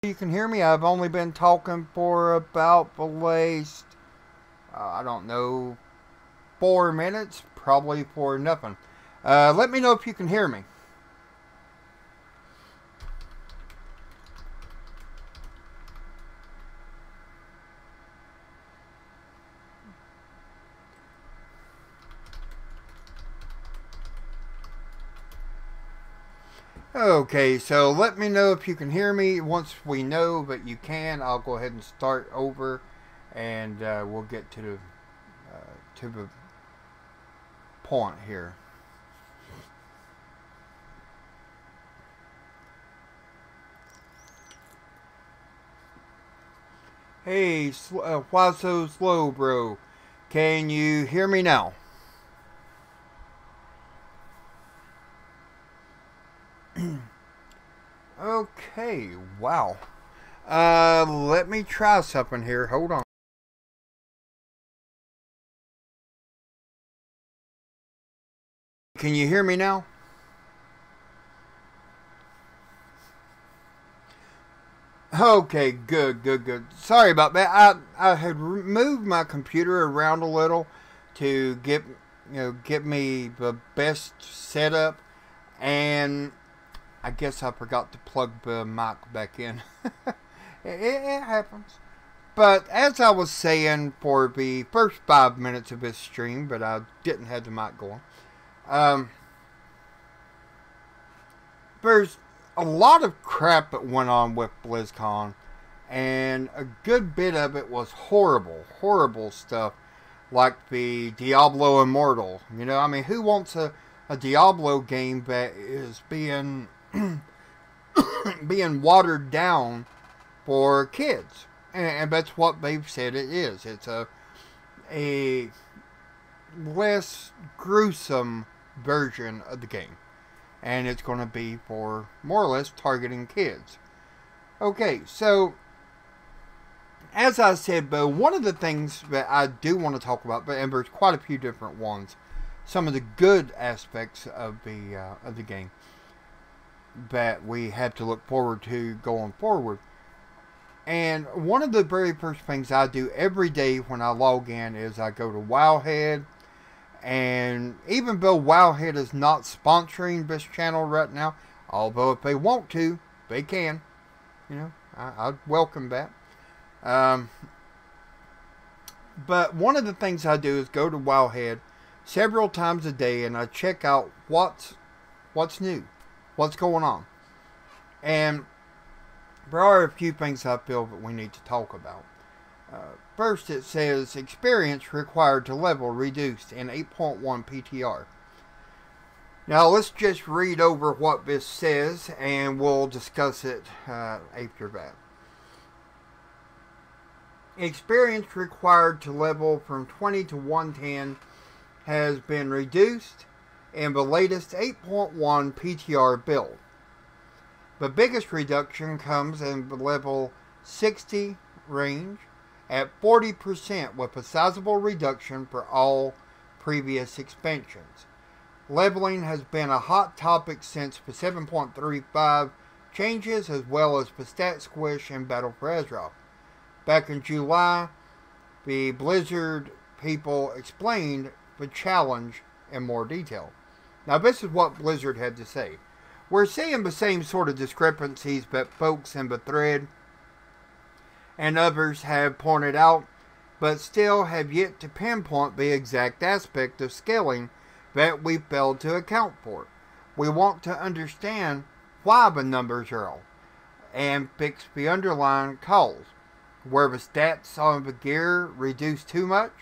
You can hear me. I've only been talking for about the last, I don't know, 4 minutes, probably for nothing. Let me know if you can hear me. Okay, so let me know if you can hear me. Once we know that you can, I'll go ahead and start over, and we'll get to the point here. Hey, why so slow, bro? Can you hear me now? Okay, wow. Let me try something here. Hold on. Can you hear me now? Okay, good, good, good. Sorry about that. I had moved my computer around a little to get me the best setup, and I guess I forgot to plug the mic back in. It happens. But as I was saying for the first 5 minutes of this stream, but I didn't have the mic going. Um, there's a lot of crap that went on with BlizzCon, and a good bit of it was horrible, horrible stuff, like the Diablo Immortal. I mean, who wants a Diablo game that is being being watered down for kids? And that's what they've said it is. It's a less gruesome version of the game, and it's going to be for more or less targeting kids. Okay, so as I said, but one of the things that I do want to talk about, and there's quite a few different ones, some of the good aspects of the game that we have to look forward to going forward. And one of the very first things I do every day when I log in is I go to Wowhead. And even though Wowhead is not sponsoring this channel right now, although if they want to, they can. I'd welcome that. But one of the things I do is go to Wowhead several times a day, and I check out what's new, what's going on. And there are a few things I feel that we need to talk about. First, it says experience required to level reduced in 8.1 PTR. Now, let's just read over what this says, and we'll discuss it after that. Experience required to level from 20 to 110 has been reduced in the latest 8.1 PTR build. The biggest reduction comes in the level 60 range at 40%, with a sizable reduction for all previous expansions. Leveling has been a hot topic since the 7.35 changes, as well as the stat squish in Battle for Azeroth. Back in July, the Blizzard people explained the challenge in more detail. Now, this is what Blizzard had to say. We're seeing the same sort of discrepancies that folks in the thread and others have pointed out, but still have yet to pinpoint the exact aspect of scaling that we failed to account for. We want to understand why the numbers are off and fix the underlying cause. Were the stats on the gear reduced too much?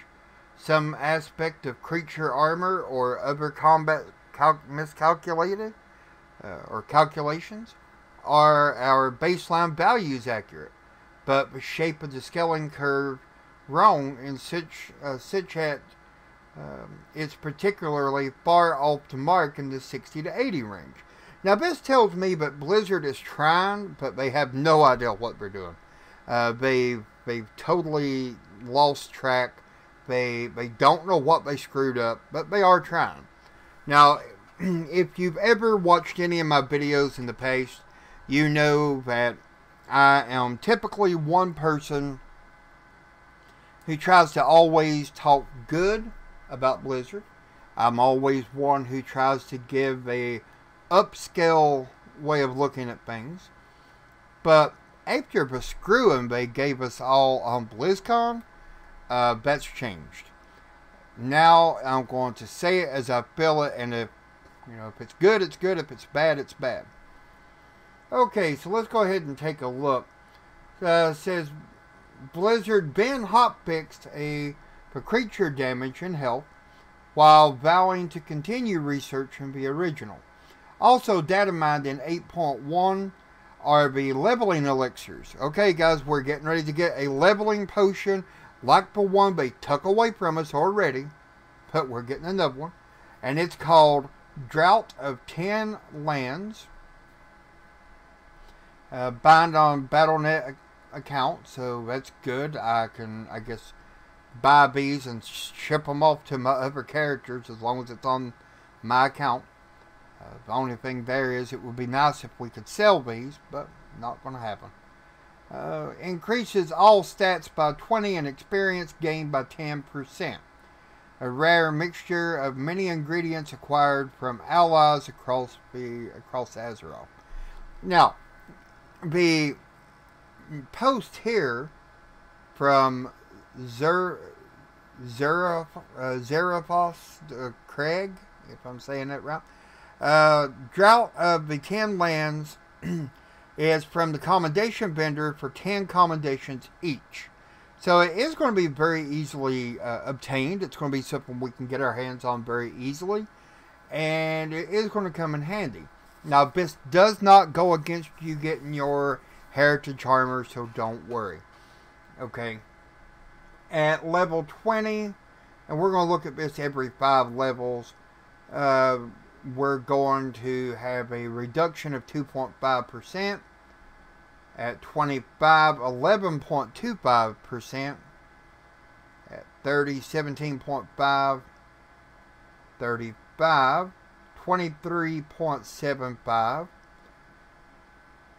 Some aspect of creature armor or other combat miscalculated? Or calculations? Are our baseline values accurate, but the shape of the scaling curve wrong in such it's particularly far off the mark in the 60 to 80 range? Now, this tells me that Blizzard is trying, but they have no idea what they're doing. They've totally lost track. They don't know what they screwed up, but they are trying. Now, if you've ever watched any of my videos in the past, you know that I am typically one person who tries to always talk good about Blizzard. I'm always one who tries to give a upscale way of looking at things. But after the screwing they gave us all on BlizzCon, that's changed. Now I'm going to say it as I feel it, and if it's good, it's good. If it's bad, it's bad. Okay, so let's go ahead and take a look. It says Blizzard then hotfixed for creature damage and health while vowing to continue researching the original. Also, data mined in 8.1 are the leveling elixirs. Okay, guys, we're getting ready to get a leveling potion like the one they took away from us already, but we're getting another one. And it's called Drought of 10 Lands. Bind on Battle.net account, so that's good. I can, I guess, buy these and ship them off to my other characters as long as it's on my account. The only thing there is it would be nice if we could sell these, but not going to happen. Increases all stats by 20 and experience gained by 10%. A rare mixture of many ingredients acquired from allies across Azeroth. Now, the post here from Zeraphos Craig, if I'm saying that right. Drought of the 10 Lands is from the commendation vendor for 10 commendations each. So it is going to be very easily obtained. It's going to be something we can get our hands on very easily. And it is going to come in handy. Now, this does not go against you getting your heritage armor, so don't worry. Okay. At level 20, and we're going to look at this every 5 levels, we're going to have a reduction of 2.5%. At 25, 11.25%. At 30, 17.5. 35, 23.75.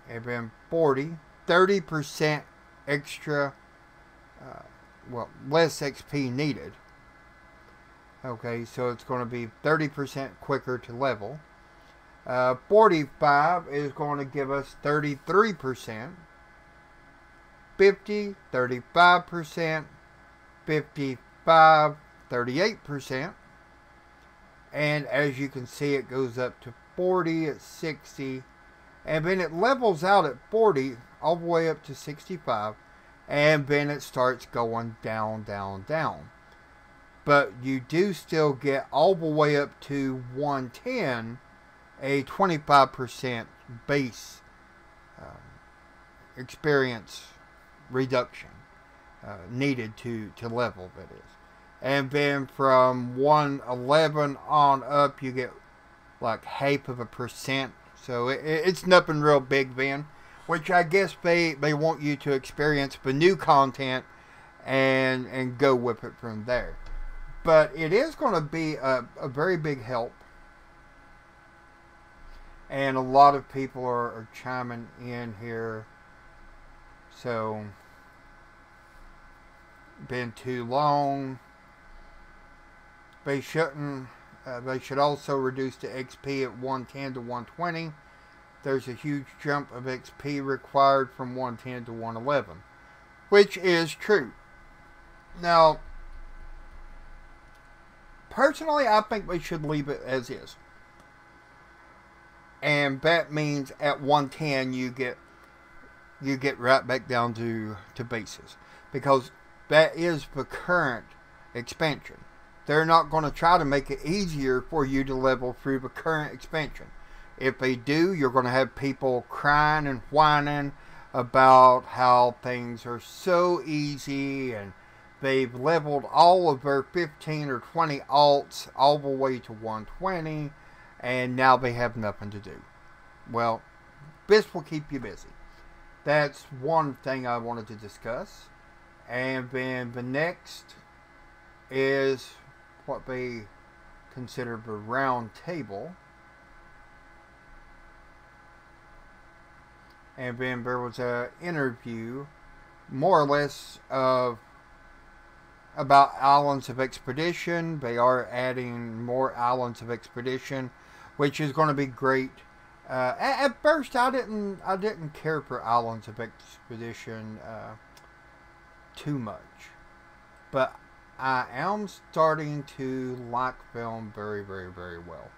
And then 40, 30% extra, less XP needed. Okay, so it's going to be 30% quicker to level. 45 is going to give us 33%. 50, 35%. 55, 38%. And as you can see, it goes up to 40 at 60. And then it levels out at 40 all the way up to 65. And then it starts going down, down, down. But you do still get all the way up to 110, a 25% base experience reduction needed to level, that is. And then from 111 on up, you get like 0.5%. So it's nothing real big then, which I guess they want you to experience the new content and go with it from there. But it is going to be a very big help. And a lot of people are chiming in here. So, been too long. They shouldn't. They should also reduce the XP at 110 to 120. There's a huge jump of XP required from 110 to 111. Which is true. Now, personally, I think we should leave it as is. And that means at 110 you get right back down to bases. Because that is the current expansion. They're not going to try to make it easier for you to level through the current expansion. If they do, you're going to have people crying and whining about how things are so easy and they've leveled all of their 15 or 20 alts all the way to 120 and now they have nothing to do. Well, this will keep you busy. That's one thing I wanted to discuss. And then the next is what they consider the round table. And then there was an interview, more or less, of about Islands of Expedition. They are adding more Islands of Expedition, which is going to be great. At first, I didn't care for Islands of Expedition too much, but I am starting to like them very, very, very well.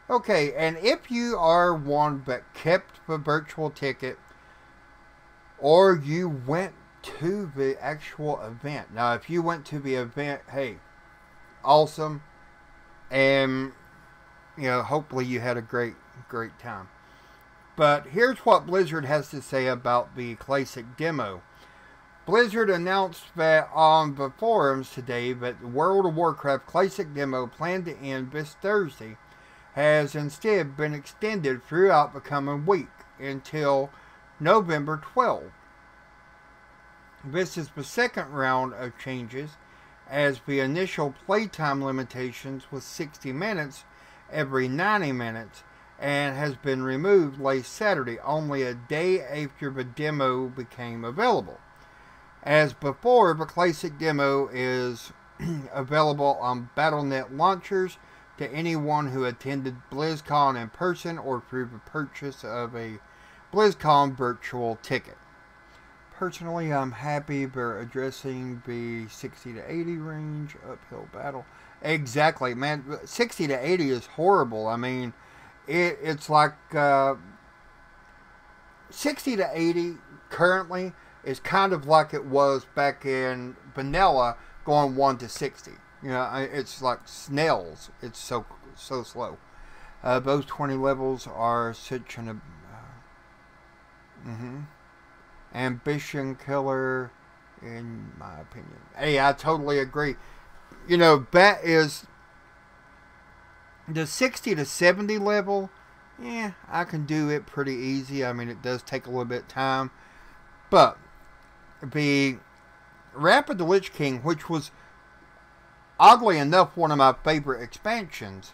Okay, and if you are one that kept the virtual ticket, or you went to the actual event. Now, if you went to the event, hey, awesome, and hopefully you had a great time. But here's what Blizzard has to say about the Classic demo. Blizzard announced that on the forums today that the World of Warcraft Classic demo planned to end this Thursday has instead been extended throughout the coming week until November 12th. This is the second round of changes, as the initial playtime limitations was 60 minutes every 90 minutes and has been removed late Saturday, only a day after the demo became available. As before, the Classic demo is available on Battle.net launchers to anyone who attended Blizzcon in person or through the purchase of a Blizzcon virtual ticket. Personally, I'm happy they're addressing the 60 to 80 range uphill battle. Exactly, man. 60 to 80 is horrible. I mean, it's like 60 to 80 currently is kind of like it was back in vanilla, going 1 to 60. It's like snails. It's so slow. Those 20 levels are such an ambition killer, in my opinion. Hey, I totally agree. That is the 60 to 70 level. Yeah, I can do it pretty easy. I mean, it does take a little bit of time. But the Wrath of the Lich King, which was oddly enough one of my favorite expansions,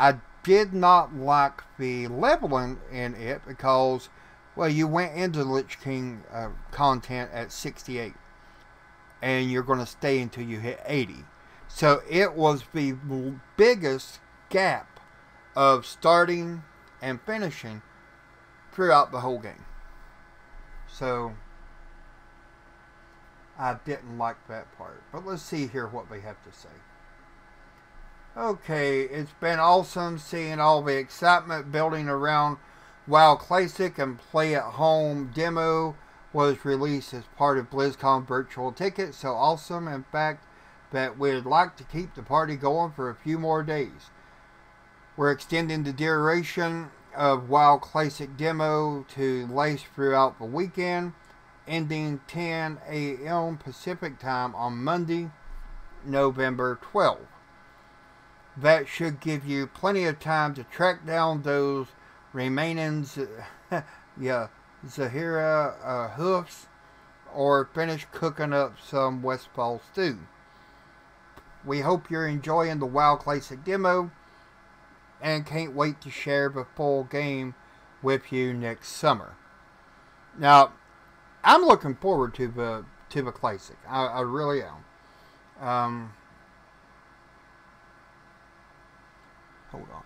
I did not like the leveling in it because, well, you went into the Lich King content at 68, and you're going to stay until you hit 80. So it was the biggest gap of starting and finishing throughout the whole game. So I didn't like that part. But let's see here what they have to say. Okay, it's been awesome seeing all the excitement building around WoW Classic, and Play at Home demo was released as part of BlizzCon virtual tickets. So awesome, in fact, that we'd like to keep the party going for a few more days. We're extending the duration of WoW Classic demo to last throughout the weekend, ending 10 a.m. Pacific time on Monday, November 12th. That should give you plenty of time to track down those remaining Zahira hoofs, or finish cooking up some Westfall stew. We hope you're enjoying the WoW Classic demo and can't wait to share the full game with you next summer. Now, I'm looking forward to the Classic. I really am. Hold on.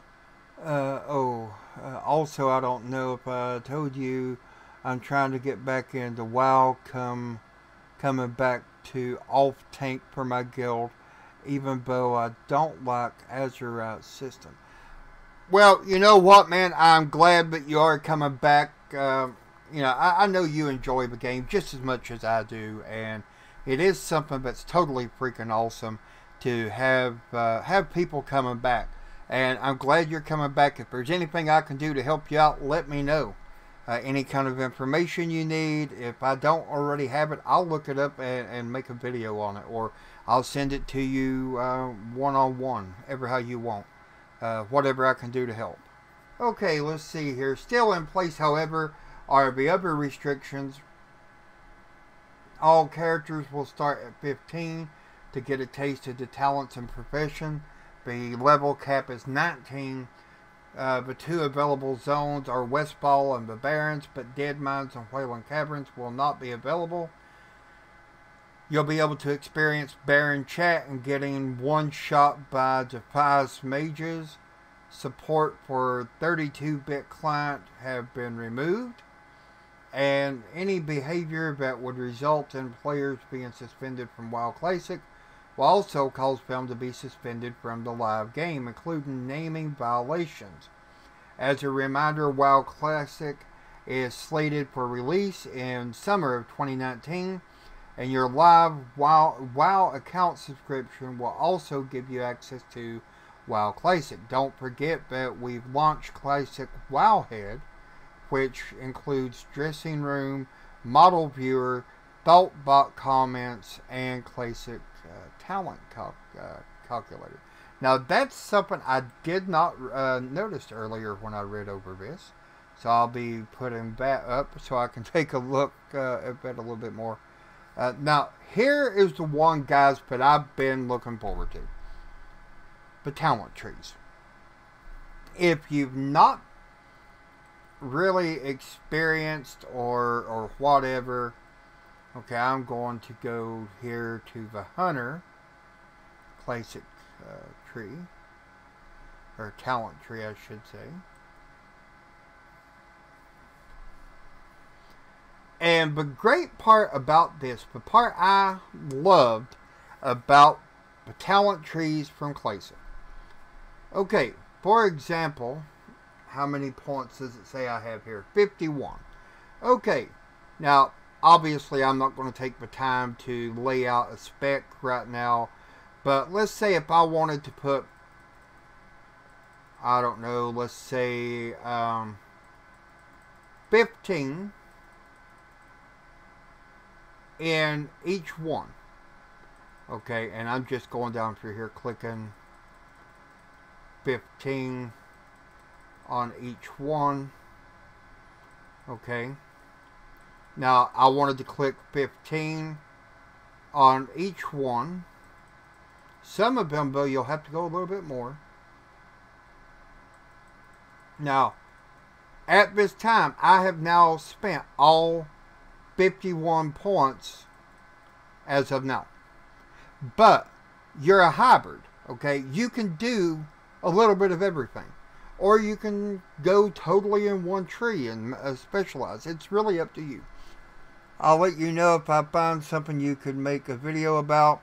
Also, I don't know if I told you, I'm trying to get back into WoW, coming back to off-tank for my guild, even though I don't like Azurite's system. Well, you know what, man? I'm glad that you are coming back. I know you enjoy the game just as much as I do, and it is something that's totally freaking awesome to have people coming back. And I'm glad you're coming back. If there's anything I can do to help you out, let me know. Any kind of information you need, if I don't already have it, I'll look it up and make a video on it, or I'll send it to you one-on-one, ever how you want. Whatever I can do to help. Okay, let's see here. Still in place, however, are the other restrictions. All characters will start at 15 to get a taste of the talents and profession. The level cap is 19 The two available zones are Westfall and the Barrens, but Dead Mines and Whaling Caverns will not be available. You'll be able to experience Baron chat and getting one shot by Defies Mages. Support for 32-bit client have been removed. And any behavior that would result in players being suspended from WoW Classic will also cause them to be suspended from the live game, including naming violations. As a reminder, WoW Classic is slated for release in summer of 2019, and your live WoW account subscription will also give you access to WoW Classic. Don't forget that we've launched Classic Wowhead, which includes dressing room, model viewer, thought bot comments, and Classic talent calculator. Now that's something I did not notice earlier when I read over this, so I'll be putting that up so I can take a look at that a little bit more. Now here is the one, guys, that I've been looking forward to: the talent trees. If you've not really experienced or whatever, okay, I'm going to go here to the Hunter Classic tree, or talent tree I should say. And the great part about this, the part I loved about the talent trees from Classic. Okay, for example, how many points does it say I have here? 51. Okay, now obviously I'm not going to take the time to lay out a spec right now, but let's say if I wanted to put, I don't know, let's say 15 in each one. Okay, and I'm just going down through here clicking 15 on each one. Okay, now I wanted to click 15 on each one. Some of them, though, you'll have to go a little bit more. Now at this time I have now spent all 51 points as of now, but you're a hybrid. Okay, you can do a little bit of everything, or you can go totally in one tree and specialize. It's really up to you. I'll let you know if I find something you could make a video about,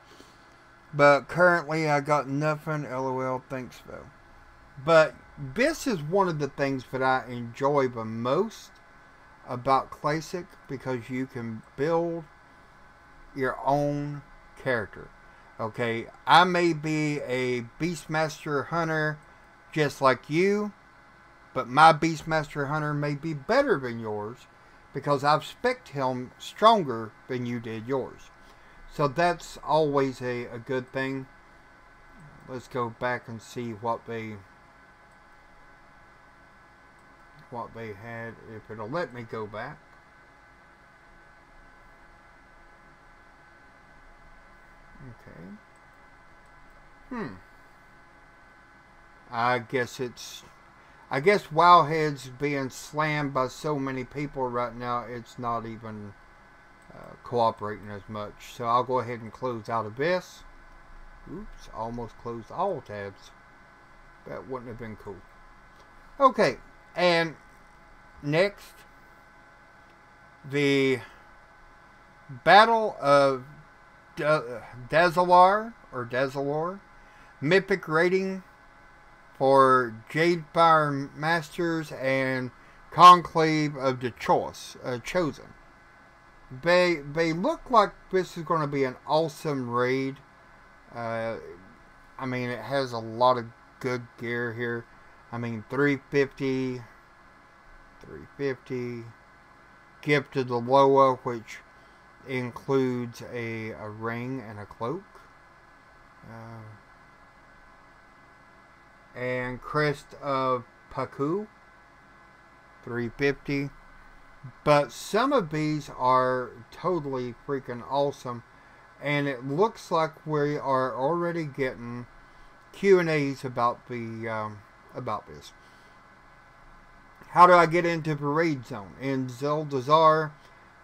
but currently I got nothing. LOL, thanks though. But this is one of the things that I enjoy the most about Classic, because you can build your own character. Okay, I may be a Beastmaster Hunter just like you, but my Beastmaster Hunter may be better than yours because I've spec'd him stronger than you did yours. So that's always a good thing. Let's go back and see what they had, if it'll let me go back. Okay. I guess Wowhead's being slammed by so many people right now, it's not even cooperating as much. So I'll go ahead and close out of this. Oops, almost closed all tabs. That wouldn't have been cool. Okay, and next, the Battle of Dazalor, mythic rating for Jadefire Masters and Conclave of the Chosen. They look like this is going to be an awesome raid. I mean, it has a lot of good gear here. I mean, 350, Gift of the Loa, which includes a ring and a cloak. And Crest of Paku, 350. But some of these are totally freaking awesome, and it looks like we are already getting Q&As about the about this. How do I get into Parade Zone? In Zeldazar,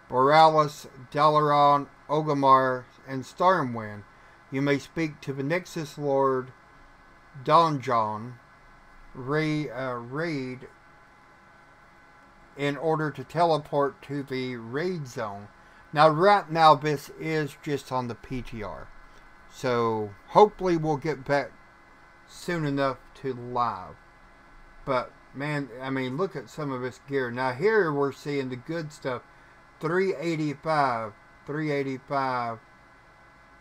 Borealis, Dalaran, Ogamar, and Stormwind, you may speak to the Nexus Lord Donjon raid in order to teleport to the raid zone. Now, right now, this is just on the PTR. So, hopefully we'll get back soon enough to live. But, man, I mean, look at some of this gear. Now, here we're seeing the good stuff. 385, 385,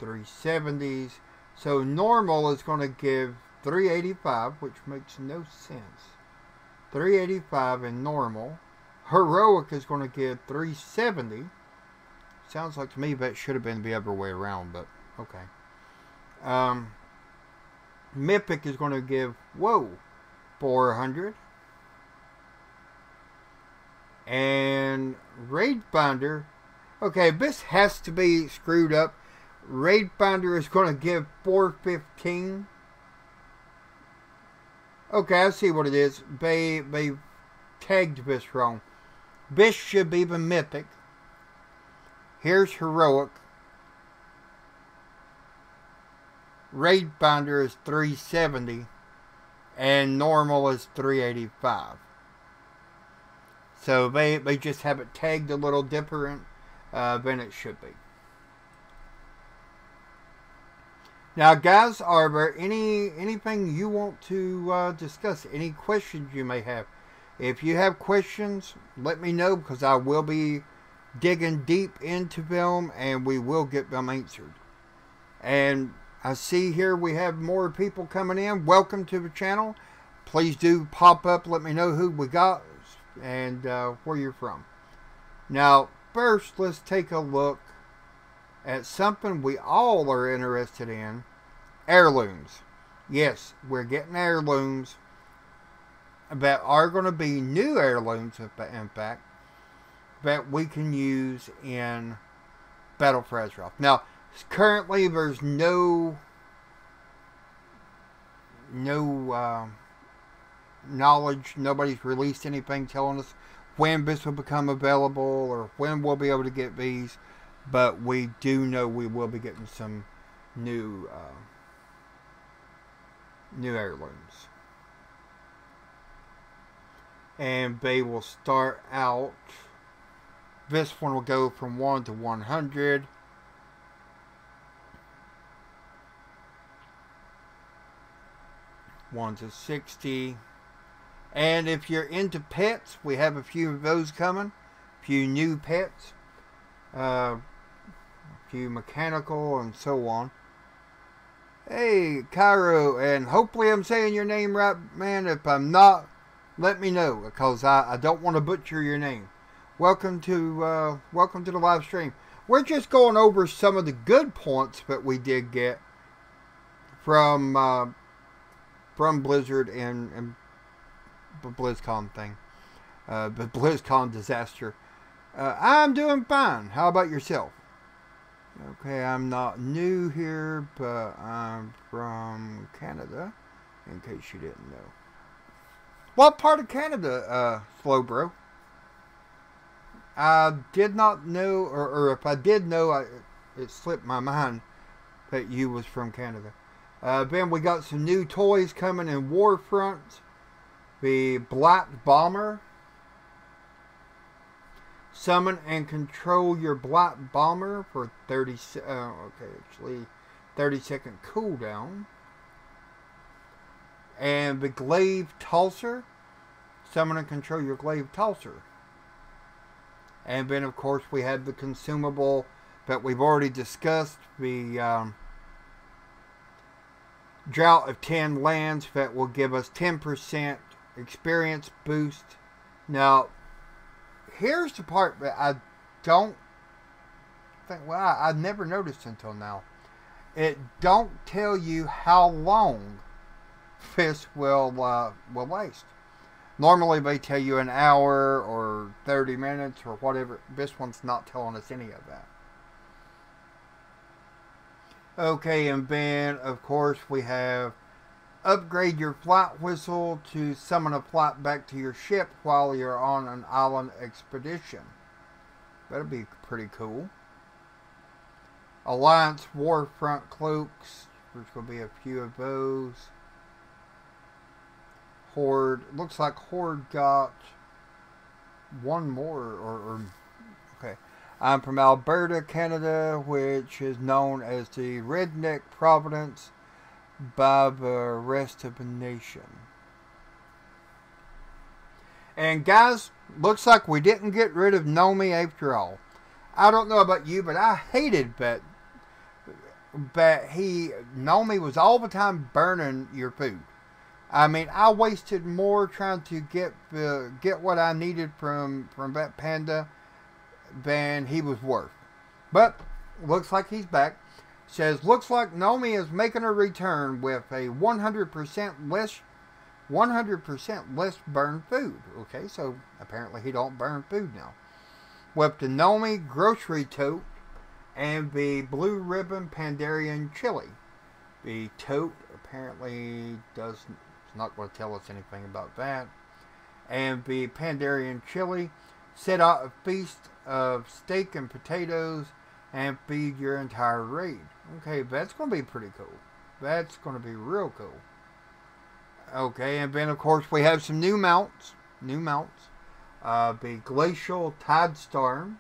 370s. So, normal is going to give 385, which makes no sense. 385 in normal. Heroic is going to give 370. Sounds like to me that should have been the other way around, but okay. Mythic is going to give, 400. And Raid Finder, okay, this has to be screwed up. Raid Finder is going to give 415. Okay, I see what it is. They tagged this wrong. This should be the Mythic. Here's Heroic. Raid Finder is 370. And normal is 385. So they just have it tagged a little different than it should be. Now, guys, are there anything you want to discuss? Any questions you may have? If you have questions, let me know, because I will be digging deep into them and we will get them answered. And I see here we have more people coming in. Welcome to the channel. Please do pop up. Let me know who we got and where you're from. Now, first, let's take a look at something we all are interested in. Heirlooms. Yes, we're getting heirlooms that are going to be new heirlooms, in fact, that we can use in Battle for Azeroth. Now, currently there's no knowledge. Nobody's released anything telling us when this will become available or when we'll be able to get these, but we do know we will be getting some new heirlooms. And they will start out, this one will go from 1 to 100. One to 60. And if you're into pets, we have a few of those coming. A few new pets. A few mechanical and so on. Hey, Cairo, and hopefully I'm saying your name right, man. If I'm not, let me know, because I don't want to butcher your name. Welcome to the live stream. We're just going over some of the good points that we did get from Blizzard and the Blizzcon thing, the Blizzcon disaster. I'm doing fine. How about yourself? Okay, I'm not new here, but I'm from Canada, in case you didn't know. What part of Canada, Slowbro? I did not know, or if I did know, it slipped my mind that you was from Canada. Then we got some new toys coming in Warfront. The Black Bomber. Summon and control your Black Bomber for 30 30-second cooldown. And the Glaive Tosser. Summon and control your Glaive Tosser. And then, of course, we had the consumable that we've already discussed. The Drought of 10 lands that will give us 10% experience boost. Now, here's the part that I don't think, well, I never noticed until now. It don't tell you how long this will last. Normally they tell you an hour or 30 minutes or whatever. This one's not telling us any of that. Okay, and then of course we have Upgrade your flight whistle to summon a flight back to your ship while you're on an island expedition. That'll be pretty cool. Alliance Warfront cloaks. There's going to be a few of those. Horde. Looks like Horde got one more. Okay. I'm from Alberta, Canada, which is known as the Redneck Province by the rest of the nation. And guys, looks like we didn't get rid of Nomi after all. I don't know about you, but I hated that Nomi was all the time burning your food. I mean, I wasted more trying to get what I needed from that panda than he was worth. But looks like he's back. Says, looks like Nomi is making a return with a 100% less burned food. Okay, so apparently he don't burn food now. With the Nomi grocery tote and the blue ribbon Pandarian chili. The tote apparently is not going to tell us anything about that. And the Pandarian chili set out a feast of steak and potatoes and feed your entire raid. Okay, that's going to be pretty cool. That's going to be real cool. Okay, and then of course we have some new mounts. The Glacial Tide Storm.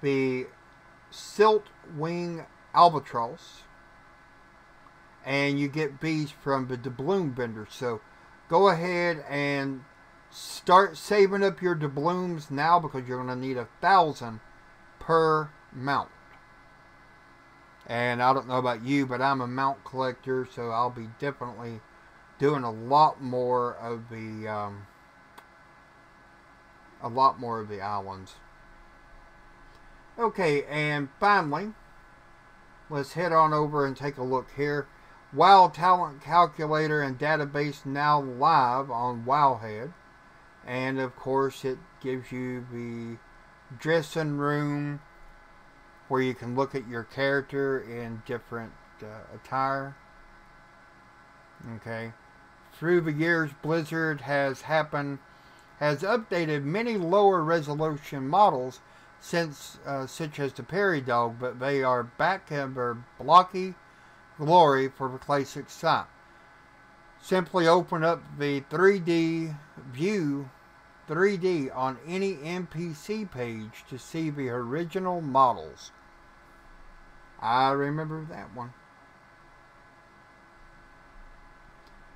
The Silt Wing Albatross. And you get these from the doubloon vendor. So go ahead and start saving up your doubloons now because you're going to need 1,000 per mount. And I don't know about you, but I'm a mount collector, so I'll be definitely doing a lot more of the islands. Okay, and finally, let's head on over and take a look here. WoW Talent Calculator and Database now live on Wowhead. And of course it gives you the dressing room where you can look at your character in different attire. Okay. Through the years, Blizzard has updated many lower resolution models since such as the Perry Dog, but they are back in their blocky glory for the classic site. Simply open up the 3D view 3D on any NPC page to see the original models. I remember that one.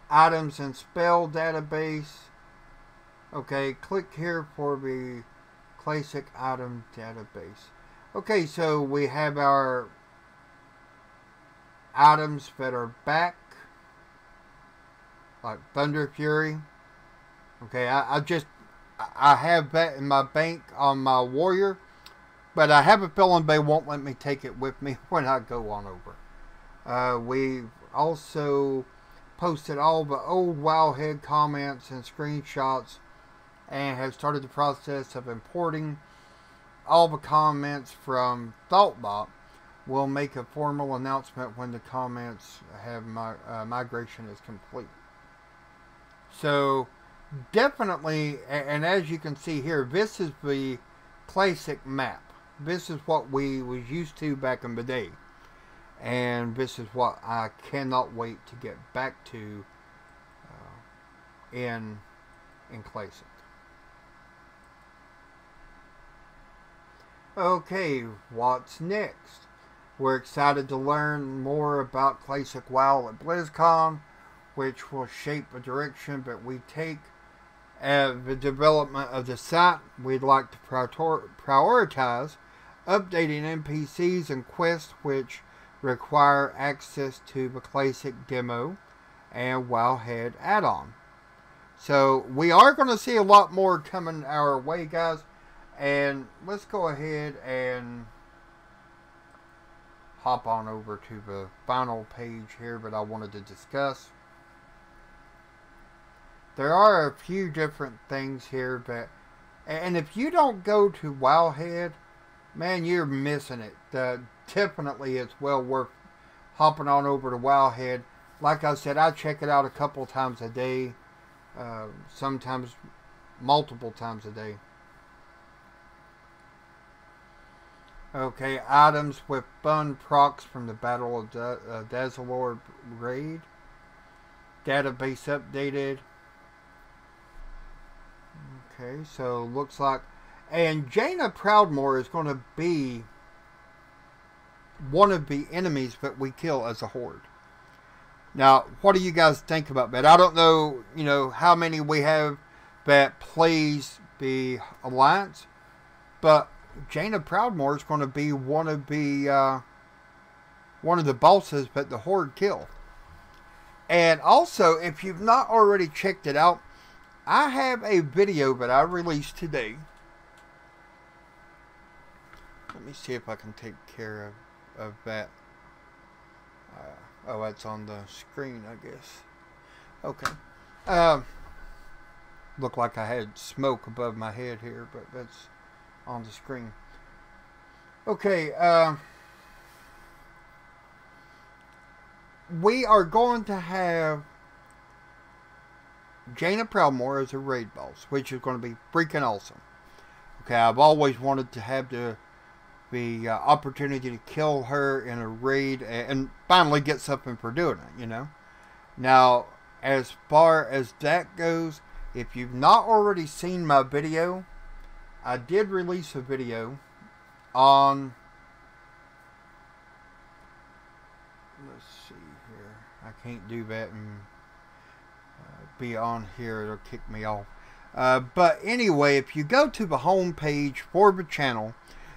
Items and spell database. Okay, click here for the classic item database. Okay, so we have our items that are back, like Thunder Fury. Okay, I have that in my bank on my warrior, but I have a feeling they won't let me take it with me when I go on over. We've also posted all the old Wowhead comments and screenshots and have started the process of importing all the comments from Thoughtbot. We'll make a formal announcement when the comments have migration is complete. So definitely, and as you can see here, this is the classic map. This is what we was used to back in the day. And this is what I cannot wait to get back to in Classic. Okay, what's next? We're excited to learn more about Classic WoW at Blizzcon, which will shape the direction that we take the development of the site. We'd like to prioritize updating NPCs and quests which require access to the Classic demo and Wowhead add-on. So we are going to see a lot more coming our way, guys. And let's go ahead and hop on over to the final page here that I wanted to discuss. There are a few different things here that, and if you don't go to Wowhead, man, you're missing it. Definitely it's well worth hopping on over to Wowhead. Like I said, I check it out a couple times a day, sometimes multiple times a day. Okay, items with fun procs from the Battle of Dazalor raid. Database updated. Okay, so looks like... And Jaina Proudmoore is going to be one of the enemies that we kill as a horde. Now, what do you guys think about that? I don't know, how many we have that plays the Alliance, but Jaina Proudmoore is going to be one of the bosses that the horde kill. And also, if you've not already checked it out, I have a video that I released today. Let me see if I can take care of that. Oh, that's on the screen, I guess. Okay. Looked like I had smoke above my head here, but that's on the screen. Okay. We are going to have Jaina Proudmoore as a raid boss, which is going to be freaking awesome. Okay, I've always wanted to have the opportunity to kill her in a raid and finally get something for doing it, Now, as far as that goes, if you've not already seen my video, I did release a video on... Let's see here. I can't do that and be on here. It'll kick me off. But anyway, if you go to the home page for the channel,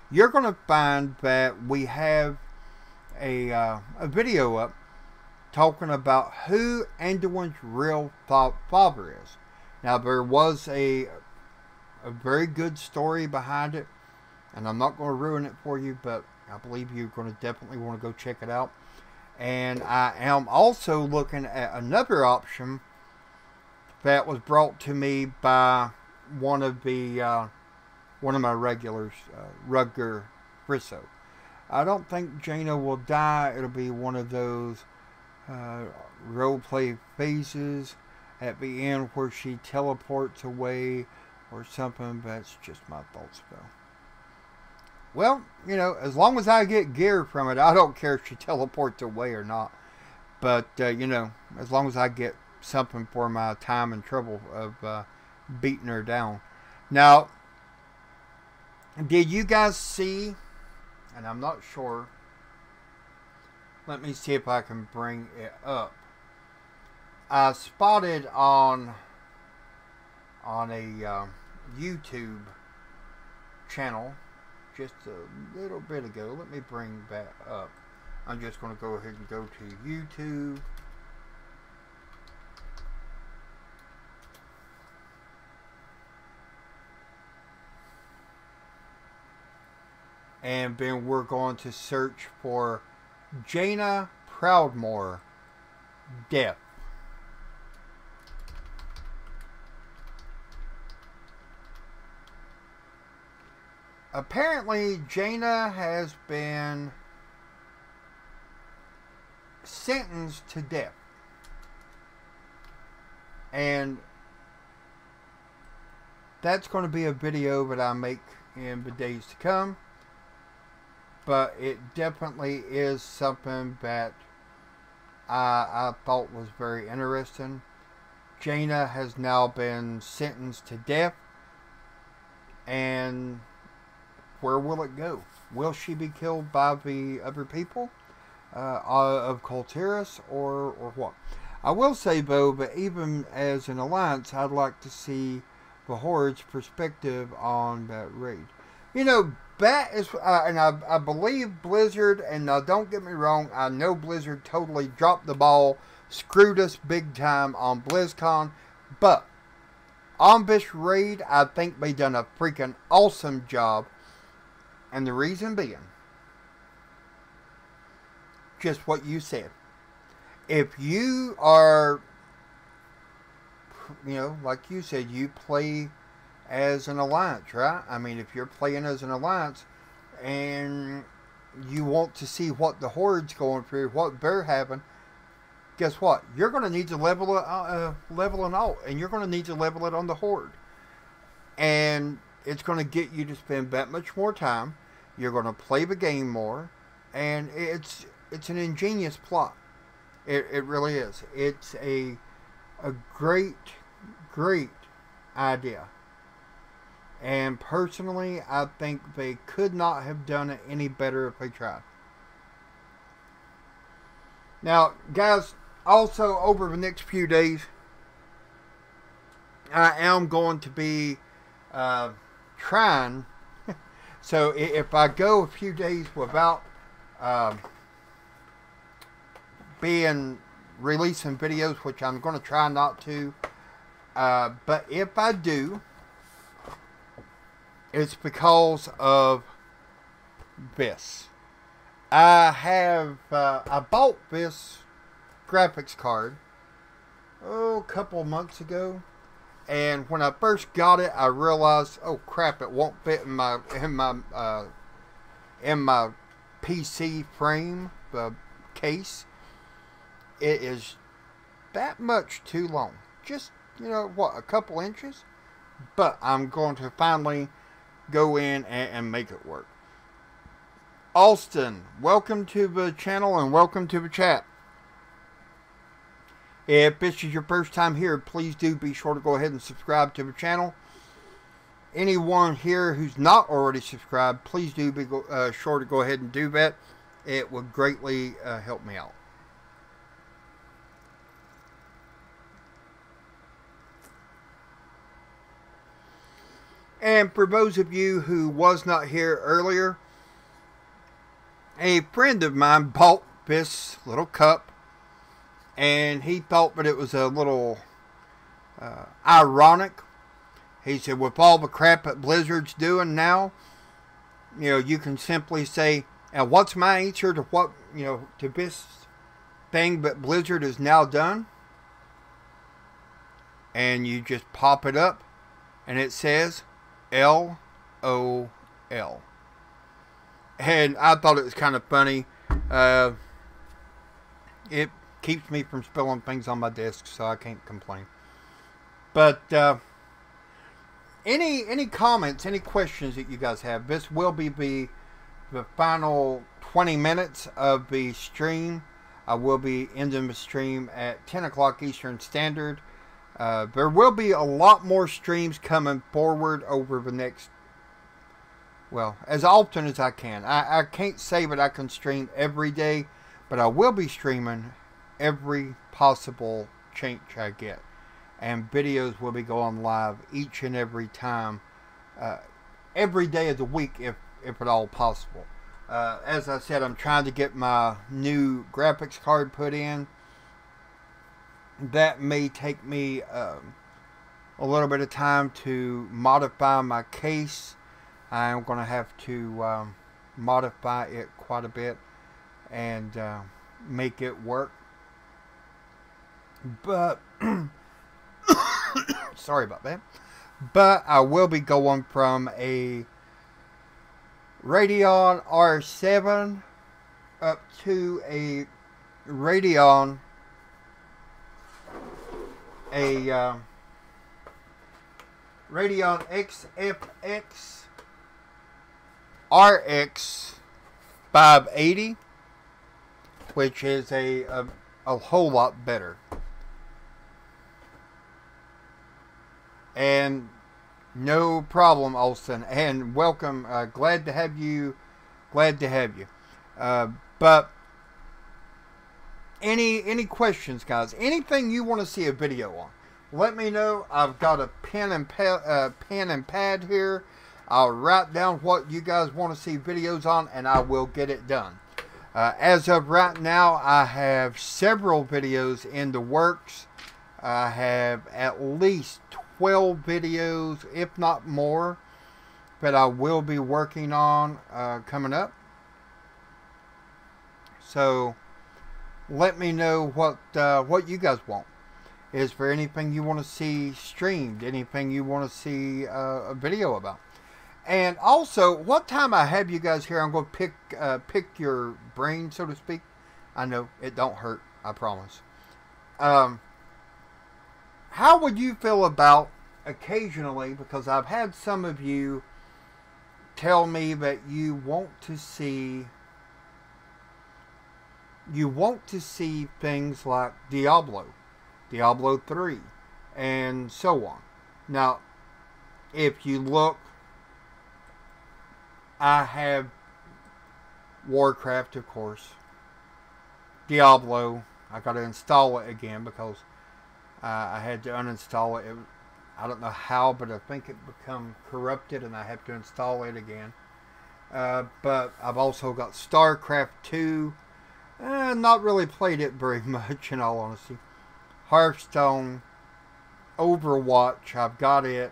you're going to find that we have a video up talking about who Anduin's real father is. Now, there was a very good story behind it, and I'm not going to ruin it for you, but I believe you're going to definitely want to go check it out. And I am also looking at another option that was brought to me by one of my regulars, Rutger Frisso. I don't think Jaina will die. It'll be one of those roleplay phases at the end where she teleports away or something. That's just my thoughts, though. Well, as long as I get gear from it, I don't care if she teleports away or not. But, as long as I get something for my time and trouble of beating her down. Now, did you guys see, and I'm not sure, let me see if I can bring it up. I spotted on a YouTube channel just a little bit ago. Let me bring that up. I'm just going to go ahead and go to YouTube. And then we're going to search for Jaina Proudmoore death. Apparently, Jaina has been sentenced to death. And that's going to be a video that I make in the days to come. But it definitely is something that I thought was very interesting. Jaina has now been sentenced to death. And where will it go? Will she be killed by the other people of Kultiris or what? I will say, though, that even as an alliance, I'd like to see the Horde's perspective on that raid. That is, and I believe Blizzard, and now don't get me wrong, I know Blizzard totally dropped the ball, screwed us big time on BlizzCon, but on this raid, I think they done a freaking awesome job, and the reason being, just what you said. If you are, like you said, you play as an alliance, right? I mean, if you're playing as an alliance and you want to see what the horde's going through, what they're having, guess what? You're going to need to level an alt, and you're going to need to level it on the horde. And it's going to get you to spend that much more time. You're going to play the game more, and it's an ingenious plot. It really is. It's a great idea. And personally, I think they could not have done it any better if they tried. Now, guys, also over the next few days, I am going to be trying. So if I go a few days without releasing videos, which I'm going to try not to, but if I do, it's because of this. I bought this graphics card a couple months ago, and when I first got it, I realized, oh crap, it won't fit in my PC frame, the case. It is that much too long. Just, a couple inches. But I'm going to finally go in and make it work. Alston, welcome to the channel and welcome to the chat. If this is your first time here, please do be sure to go ahead and subscribe to the channel. Anyone here who's not already subscribed, please do be sure to go ahead and do that. It would greatly help me out. And for those of you who was not here earlier, a friend of mine bought this little cup, and he thought that it was a little ironic. He said, with all the crap that Blizzard's doing now, you can simply say, and what's my answer to what, to this thing that Blizzard has now done? And you just pop it up, and it says LOL. And I thought it was kind of funny. It keeps me from spilling things on my desk, so I can't complain. But any comments, any questions that you guys have? This will be the final 20 minutes of the stream. I will be ending the stream at 10 o'clock Eastern Standard. There will be a lot more streams coming forward over the next, well, as often as I can. I can't say that I can stream every day, but I will be streaming every possible chance I get. And videos will be going live each and every time, every day of the week if at all possible. As I said, I'm trying to get my new graphics card put in. That may take me a little bit of time to modify my case. I'm going to have to modify it quite a bit and make it work. But sorry about that. But I will be going from a Radeon R7 up to a Radeon XFX RX 580, which is a whole lot better. And no problem, Alston, and welcome. Glad to have you. But any questions, guys? Anything you want to see a video on? Let me know. I've got a pen and pad here. I'll write down what you guys want to see videos on, and I will get it done. As of right now, I have several videos in the works. I have at least 12 videos, if not more, that I will be working on coming up. So let me know what you guys want. Is there anything you want to see streamed? Anything you want to see a video about? And also, what time I have you guys here, I'm going to pick your brain, so to speak. I know it don't hurt, I promise. How would you feel about occasionally, because I've had some of you tell me that you want to see things like Diablo 3, and so on. Now, if you look, I have Warcraft, of course. Diablo, I got to install it again because I had to uninstall it. I don't know how, but I think it become corrupted and I have to install it again. But I've also got StarCraft 2. Not really played it very much, in all honesty. Hearthstone, Overwatch, I've got it.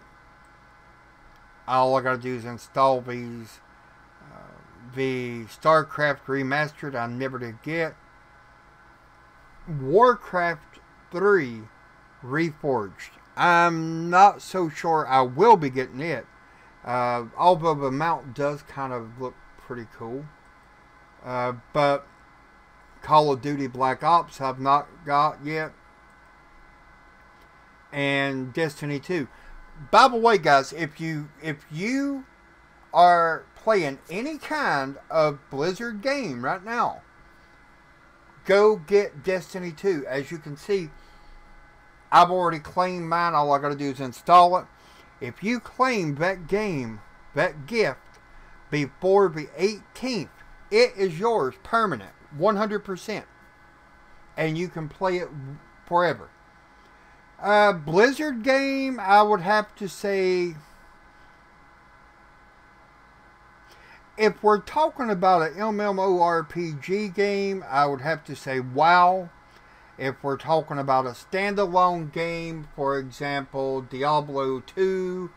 All I gotta do is install these. The StarCraft Remastered I never did get. Warcraft 3 Reforged. I'm not so sure I will be getting it. Although the mount does kind of look pretty cool. But Call of Duty Black Ops I've not got yet. And Destiny 2. By the way, guys, if you are playing any kind of Blizzard game right now, go get Destiny 2. As you can see, I've already claimed mine. All I got to do is install it. If you claim that game, that gift, before the 18th, it is yours permanent, 100%. And you can play it forever. Blizzard game, I would have to say, if we're talking about an MMORPG game, I would have to say WoW. If we're talking about a standalone game, for example, Diablo 2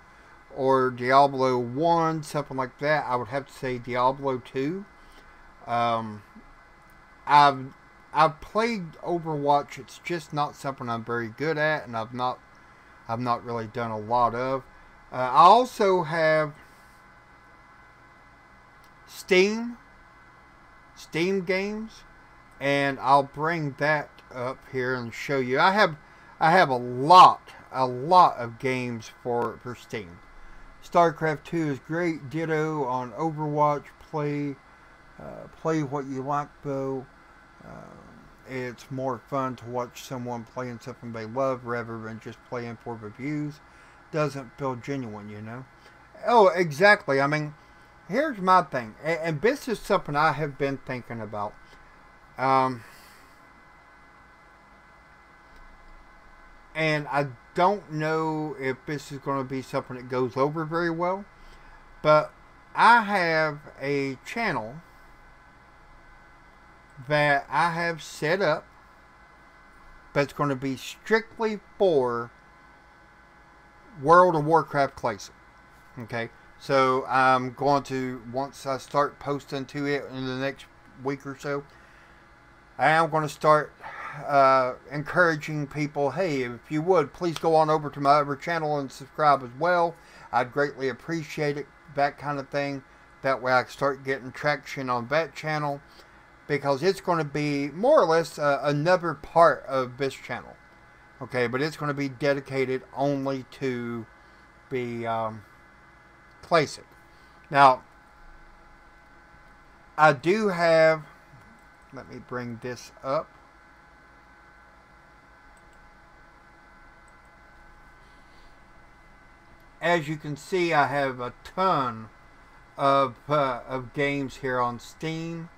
or Diablo 1, something like that, I would have to say Diablo 2. I've played Overwatch. It's just not something I'm very good at, and I've not really done a lot of. I also have Steam games, and I'll bring that up here and show you. I have a lot of games for Steam. StarCraft 2 is great. Ditto on Overwatch. Play what you like, though. It's more fun to watch someone playing something they love rather than just playing for the views. Doesn't feel genuine, you know. Oh, exactly. I mean, here's my thing, and this is something I have been thinking about. And I don't know if this is going to be something that goes over very well, but I have a channel that I have set up that's going to be strictly for World of Warcraft Classic. Okay, so I'm going to, once I start posting to it in the next week or so, I am going to start encouraging people, hey, if you would, please go on over to my other channel and subscribe as well. I'd greatly appreciate it, that kind of thing. That way I can start getting traction on that channel, because it's going to be more or less another part of this channel. Okay, but it's going to be dedicated only to the Classic. Now, I do have, let me bring this up. As you can see, I have a ton of games here on Steam.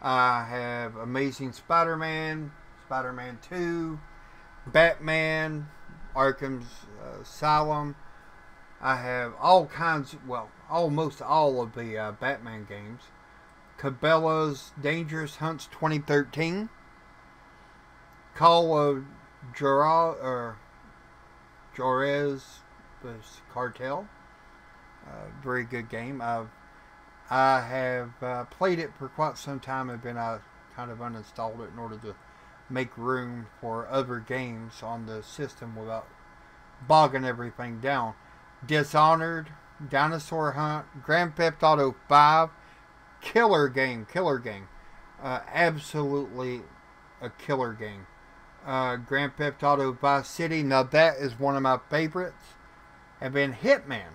I have Amazing Spider-Man, Spider-Man 2, Batman, Arkham's Asylum. I have all kinds, well, almost all of the Batman games. Cabela's Dangerous Hunts 2013. Call of Juarez Cartel. Very good game. I have played it for quite some time, and then I kind of uninstalled it in order to make room for other games on the system without bogging everything down. Dishonored, Dinosaur Hunt, Grand Theft Auto 5, killer game. Absolutely a killer game. Grand Theft Auto Vice City, now that is one of my favorites. And then Hitman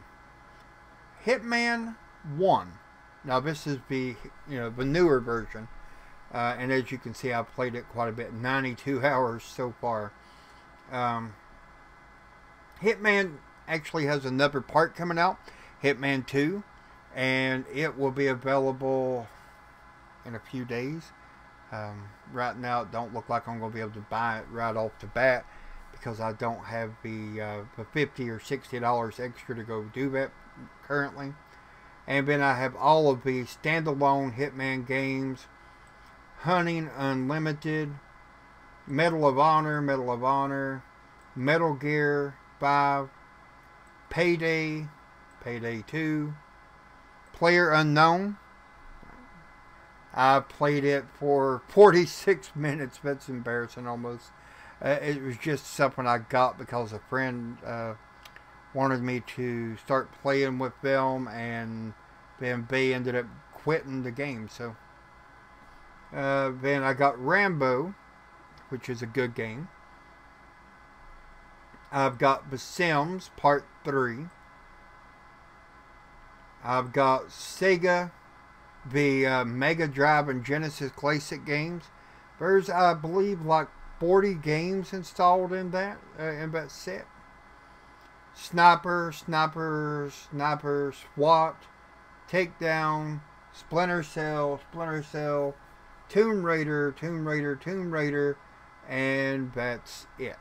1. Now this is the newer version. And as you can see, I've played it quite a bit. 92 hours so far. Hitman actually has another part coming out, Hitman 2, and it will be available in a few days. Right now, it don't look like I'm going to be able to buy it right off the bat because I don't have the $50 or $60 extra to go do that currently. And then I have all of the standalone Hitman games, Hunting Unlimited, Medal of Honor, Metal Gear 5, Payday 2, Player Unknown. I played it for 46 minutes. That's embarrassing almost. It was just something I got because a friend wanted me to start playing with them, and then they ended up quitting the game. So then I got Rambo, which is a good game. I've got The Sims Part 3. I've got Sega, the Mega Drive and Genesis Classic games. There's, I believe, like 40 games installed in that set. Sniper, SWAT, Takedown, Splinter Cell, Tomb Raider, and that's it.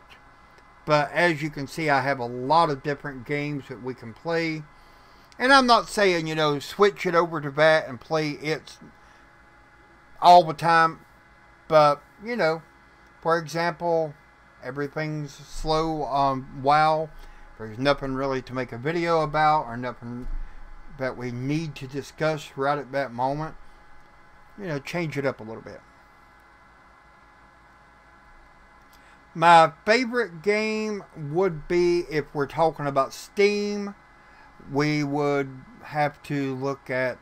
But as you can see, I have a lot of different games that we can play. And I'm not saying, switch it over to that and play it all the time. But, for example, everything's slow on WoW. There's nothing really to make a video about or nothing that we need to discuss right at that moment. Change it up a little bit. My favorite game would be, if we're talking about Steam, we would have to look at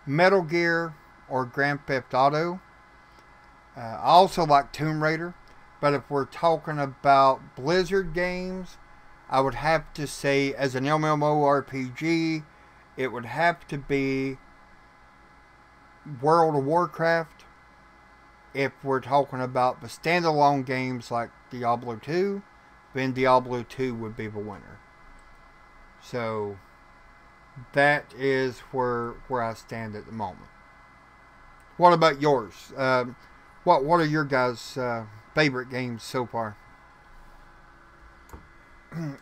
Metal Gear or Grand Theft Auto. I also like Tomb Raider. But if we're talking about Blizzard games, I would have to say, as an MMORPG, it would have to be World of Warcraft. If we're talking about the standalone games like Diablo 2, then Diablo 2 would be the winner. So that is where I stand at the moment. What about yours? What are your guys' favorite games so far?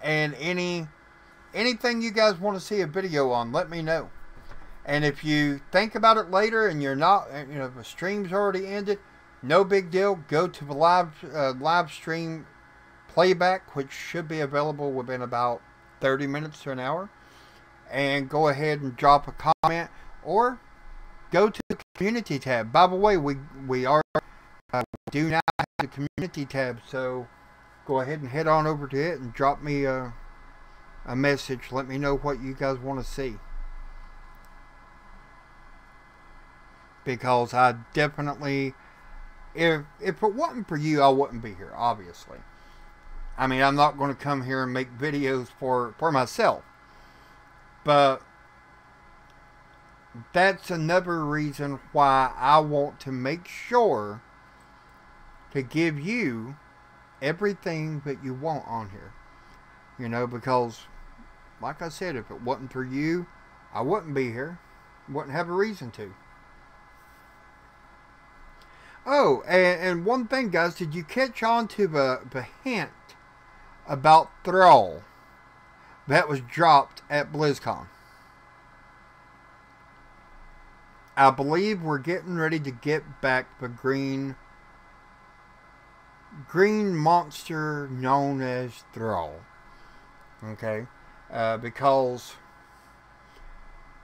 And anything you guys want to see a video on, let me know. And if you think about it later and you're not, the stream's already ended, no big deal. Go to the live stream playback, which should be available within about 30 minutes to an hour, and go ahead and drop a comment, or go to the community tab. By the way, we do now have the community tab, so go ahead and head on over to it and drop me a message. Let me know what you guys want to see, because I definitely, if it wasn't for you, I wouldn't be here, obviously. I mean, I'm not going to come here and make videos for myself. But that's another reason why I want to make sure to give you everything that you want on here. Because, like I said, if it wasn't for you, I wouldn't be here. Wouldn't have a reason to. Oh, and one thing, guys, did you catch on to the hint about Thrall that was dropped at BlizzCon? I believe we're getting ready to get back the green monster known as Thrall. Okay? Because,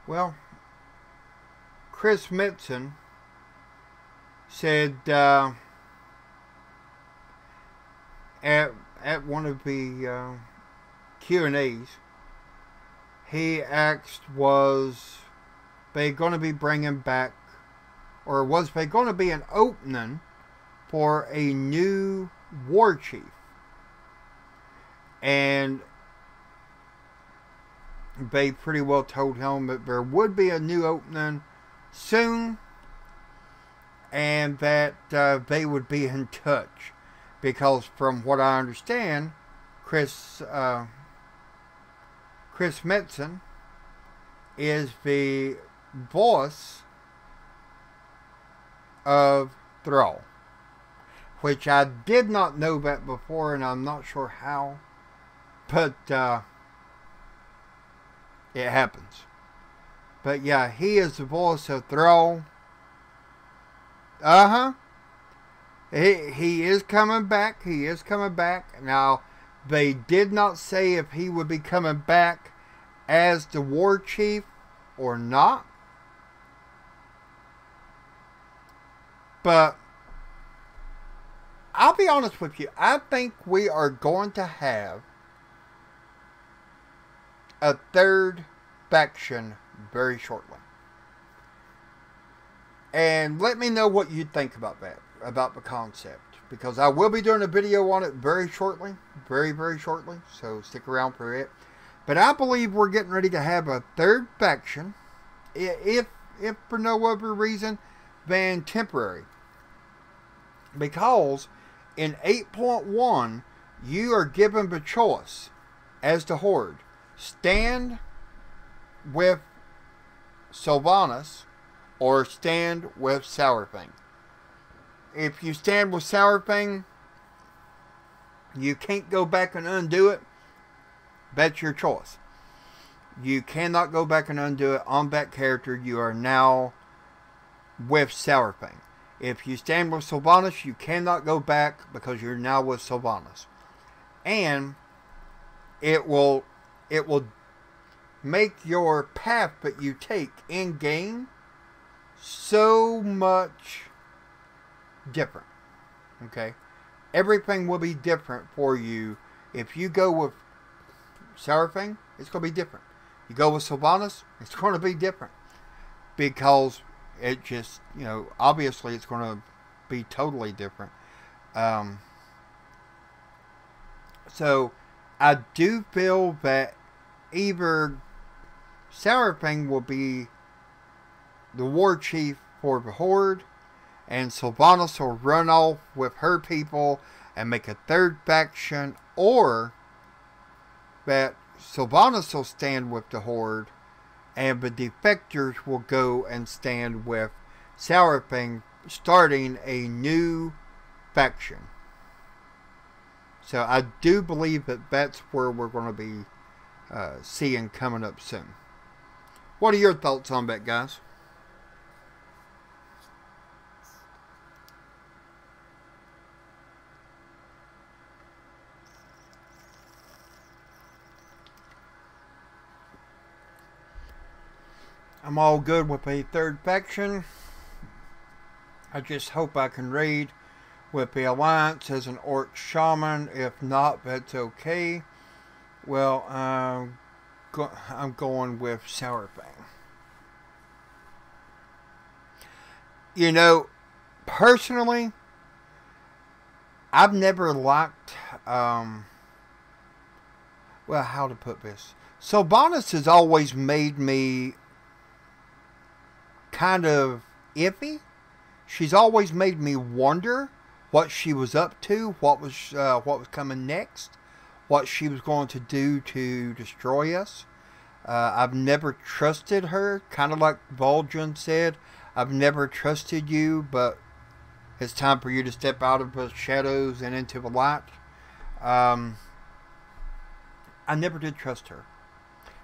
well, Chris Metzen said at one of the Q&As he asked, was they going to be bringing back, or was they going to be an opening for a new war chief? And they pretty well told him that there would be a new opening soon, and that they would be in touch, because from what I understand, Chris Metzen is the voice of Thrall, which I did not know that before, and I'm not sure how, but it happens. But yeah, he is the voice of Thrall. He is coming back. He is coming back. Now, they did not say if he would be coming back as the war chief or not. But I'll be honest with you. I think we are going to have a third faction very shortly. And let me know what you think about that, about the concept, because I will be doing a video on it very shortly, very, very shortly, so stick around for it. But I believe we're getting ready to have a third faction, if for no other reason than temporary. Because in 8.1, you are given the choice as the Horde. Stand with Sylvanas or stand with Sourfang. If you stand with Sourfang, you can't go back and undo it. That's your choice. You cannot go back and undo it on that character. You are now with Sourfang. If you stand with Sylvanas, you cannot go back because you're now with Sylvanas. And it will make your path that you take in game so much different. Okay? Everything will be different for you. If you go with Sourfang, it's going to be different. You go with Sylvanas, it's going to be different. Because it just, obviously it's going to be totally different. So, I do feel that either Sourfang will be the war chief for the Horde, and Sylvanas will run off with her people and make a third faction, or that Sylvanas will stand with the Horde and the defectors will go and stand with Sourfang, starting a new faction. So I do believe that that's where we're going to be seeing coming up soon. What are your thoughts on that, guys? I'm all good with a third faction. I just hope I can raid with the Alliance as an Orc Shaman. If not, that's okay. Well, I'm going with Sourfang. Personally, I've never liked, well, how to put this? Sylvanas has always made me kind of iffy. She's always made me wonder what she was up to, what was coming next, what she was going to do to destroy us. I've never trusted her, kind of like Vol'jin said. I've never trusted you, but it's time for you to step out of the shadows and into the light. I never did trust her.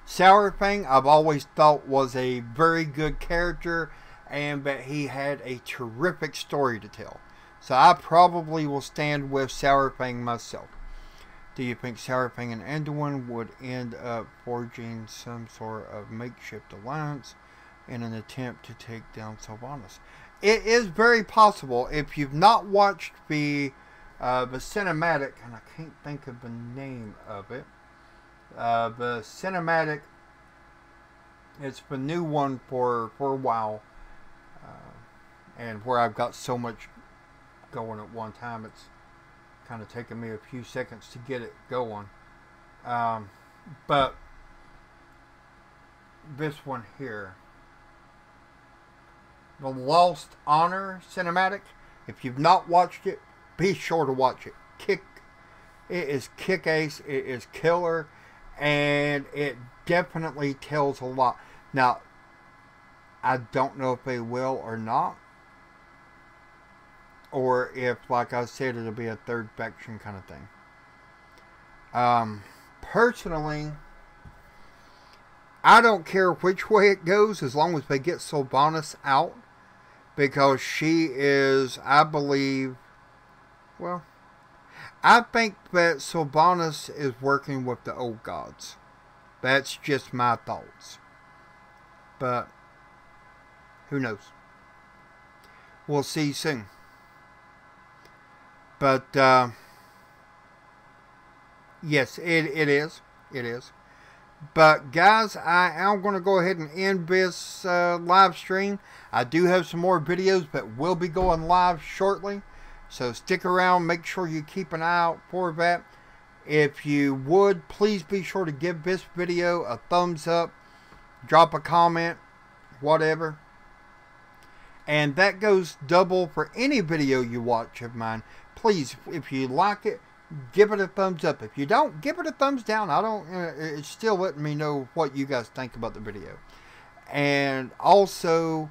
Sourfang, I've always thought was a very good character, and that he had a terrific story to tell. So I probably will stand with Sourfang myself. Do you think Sourfang and Anduin would end up forging some sort of makeshift alliance in an attempt to take down Sylvanas? It is very possible. If you've not watched the cinematic, and I can't think of the name of it, the cinematic It's the new one for a while, and where I've got so much going at one time, it's kind of taken me a few seconds to get it going. But this one here, the Lost Honor cinematic. If you've not watched it, be sure to watch it. It is kick-ass. It is killer, and it definitely tells a lot. Now, I don't know if they will or not, or if, like I said, it'll be a third faction kind of thing. Personally, I don't care which way it goes as long as they get Sylvanas out, because she is, I believe, well, I think that Sylvanas is working with the old gods. That's just my thoughts. But who knows? We'll see soon. But yes, it is. It is. But guys, I am going to go ahead and end this live stream. I do have some more videos that will be going live shortly. So stick around. Make sure you keep an eye out for that. If you would, please be sure to give this video a thumbs up. Drop a comment. Whatever. And that goes double for any video you watch of mine. Please, if you like it, give it a thumbs up. If you don't, give it a thumbs down. It's still letting me know what you guys think about the video. And also,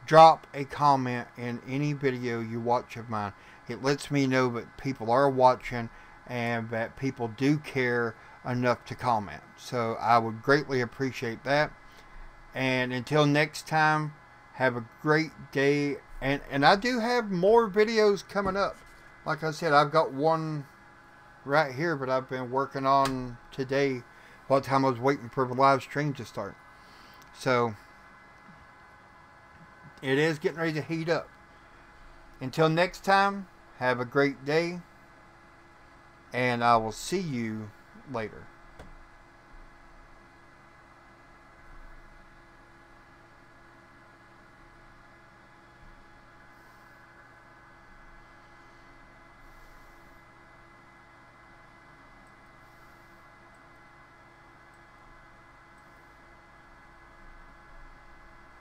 drop a comment in any video you watch of mine. It lets me know that people are watching and that people do care enough to comment. So I would greatly appreciate that. And until next time, have a great day. And I do have more videos coming up. Like I said, I've got one right here, but I've been working on today while time I was waiting for the live stream to start. So it is getting ready to heat up. Until next time, have a great day, and I will see you later.